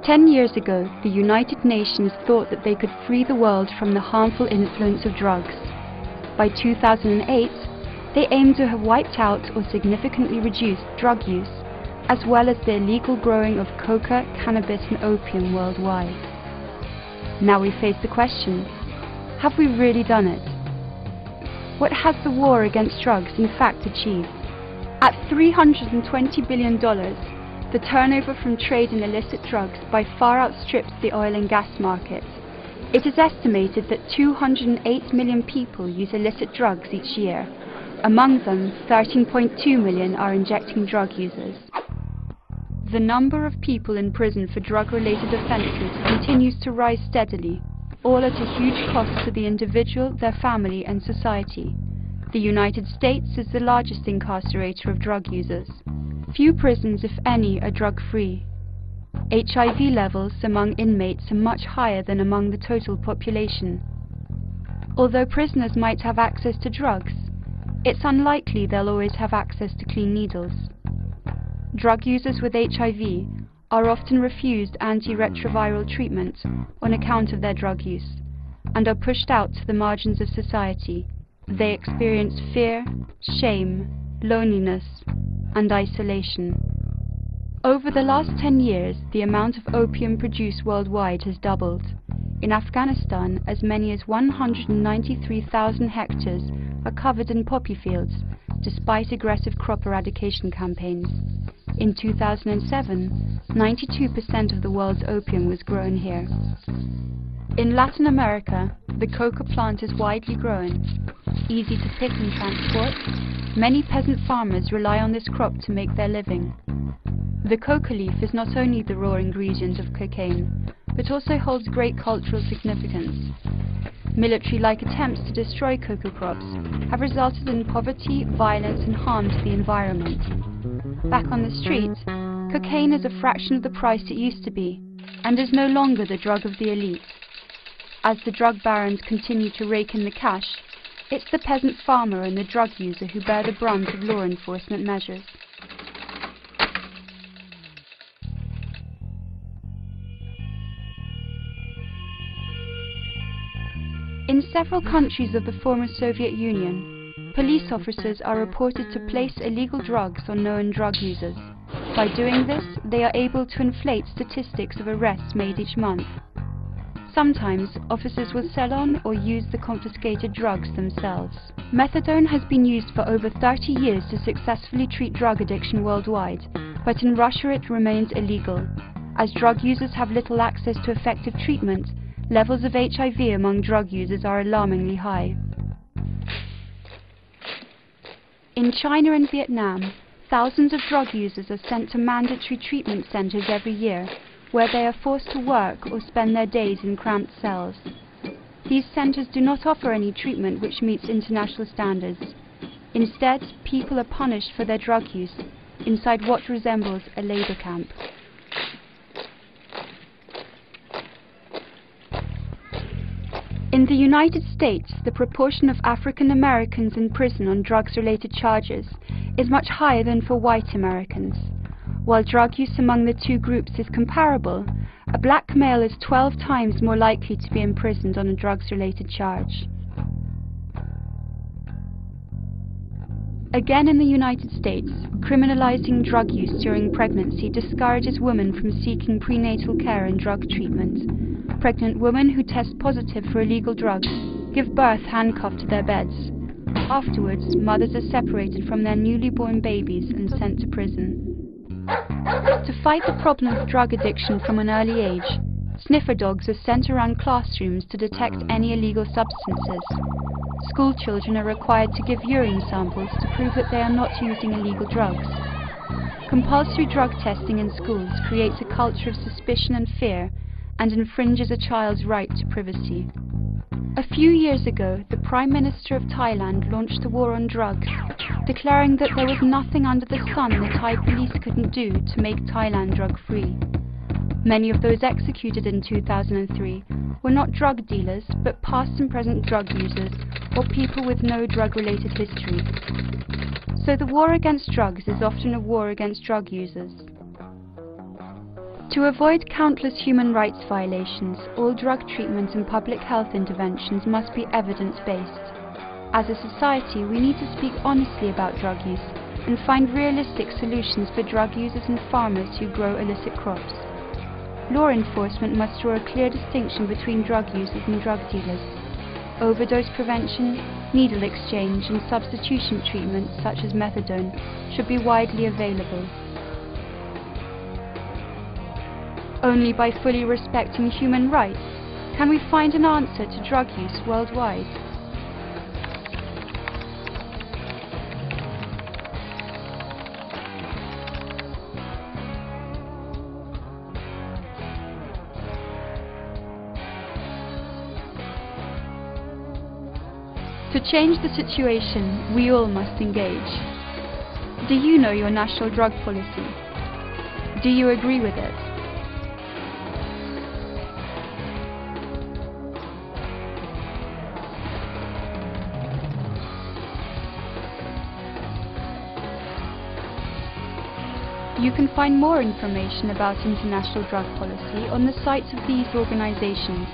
10 years ago, the United Nations thought that they could free the world from the harmful influence of drugs. By 2008, they aimed to have wiped out or significantly reduced drug use, as well as the illegal growing of coca, cannabis and opium worldwide. Now we face the question, have we really done it? What has the war against drugs in fact achieved? At $320 billion, the turnover from trade in illicit drugs by far outstrips the oil and gas market. It is estimated that 208 million people use illicit drugs each year. Among them, 13.2 million are injecting drug users. The number of people in prison for drug-related offences continues to rise steadily, all at a huge cost to the individual, their family and society. The United States is the largest incarcerator of drug users. Few prisons, if any, are drug-free. HIV levels among inmates are much higher than among the total population. Although prisoners might have access to drugs, it's unlikely they'll always have access to clean needles. Drug users with HIV are often refused antiretroviral treatment on account of their drug use and are pushed out to the margins of society. They experience fear, shame, loneliness, and isolation. Over the last 10 years, the amount of opium produced worldwide has doubled. In Afghanistan, as many as 193,000 hectares are covered in poppy fields, despite aggressive crop eradication campaigns. In 2007, 92% of the world's opium was grown here. In Latin America, the coca plant is widely grown. Easy to pick and transport, many peasant farmers rely on this crop to make their living. The coca leaf is not only the raw ingredient of cocaine, but also holds great cultural significance. Military-like attempts to destroy coca crops have resulted in poverty, violence and harm to the environment. Back on the street, cocaine is a fraction of the price it used to be, and is no longer the drug of the elite. As the drug barons continue to rake in the cash, it's the peasant farmer and the drug user who bear the brunt of law enforcement measures. In several countries of the former Soviet Union, police officers are reported to place illegal drugs on known drug users. By doing this, they are able to inflate statistics of arrests made each month. Sometimes, officers will sell on or use the confiscated drugs themselves. Methadone has been used for over 30 years to successfully treat drug addiction worldwide, but in Russia it remains illegal. As drug users have little access to effective treatment, levels of HIV among drug users are alarmingly high. In China and Vietnam, thousands of drug users are sent to mandatory treatment centers every year, where they are forced to work or spend their days in cramped cells. These centers do not offer any treatment which meets international standards. Instead, people are punished for their drug use inside what resembles a labor camp. In the United States, the proportion of African Americans in prison on drugs-related charges is much higher than for white Americans. While drug use among the two groups is comparable, a black male is 12 times more likely to be imprisoned on a drugs-related charge. Again in the United States, criminalizing drug use during pregnancy discourages women from seeking prenatal care and drug treatment. Pregnant women who test positive for illegal drugs give birth handcuffed to their beds. Afterwards, mothers are separated from their newly born babies and sent to prison. To fight the problem of drug addiction from an early age, sniffer dogs are sent around classrooms to detect any illegal substances. School children are required to give urine samples to prove that they are not using illegal drugs. Compulsory drug testing in schools creates a culture of suspicion and fear and infringes a child's right to privacy. A few years ago, the Prime Minister of Thailand launched a war on drugs, declaring that there was nothing under the sun the Thai police couldn't do to make Thailand drug-free. Many of those executed in 2003 were not drug dealers, but past and present drug users or people with no drug-related history. So the war against drugs is often a war against drug users. To avoid countless human rights violations, all drug treatment and public health interventions must be evidence-based. As a society, we need to speak honestly about drug use and find realistic solutions for drug users and farmers who grow illicit crops. Law enforcement must draw a clear distinction between drug users and drug dealers. Overdose prevention, needle exchange and substitution treatments such as methadone should be widely available. Only by fully respecting human rights can we find an answer to drug use worldwide. To change the situation, we all must engage. Do you know your national drug policy? Do you agree with it? You can find more information about international drug policy on the sites of these organizations.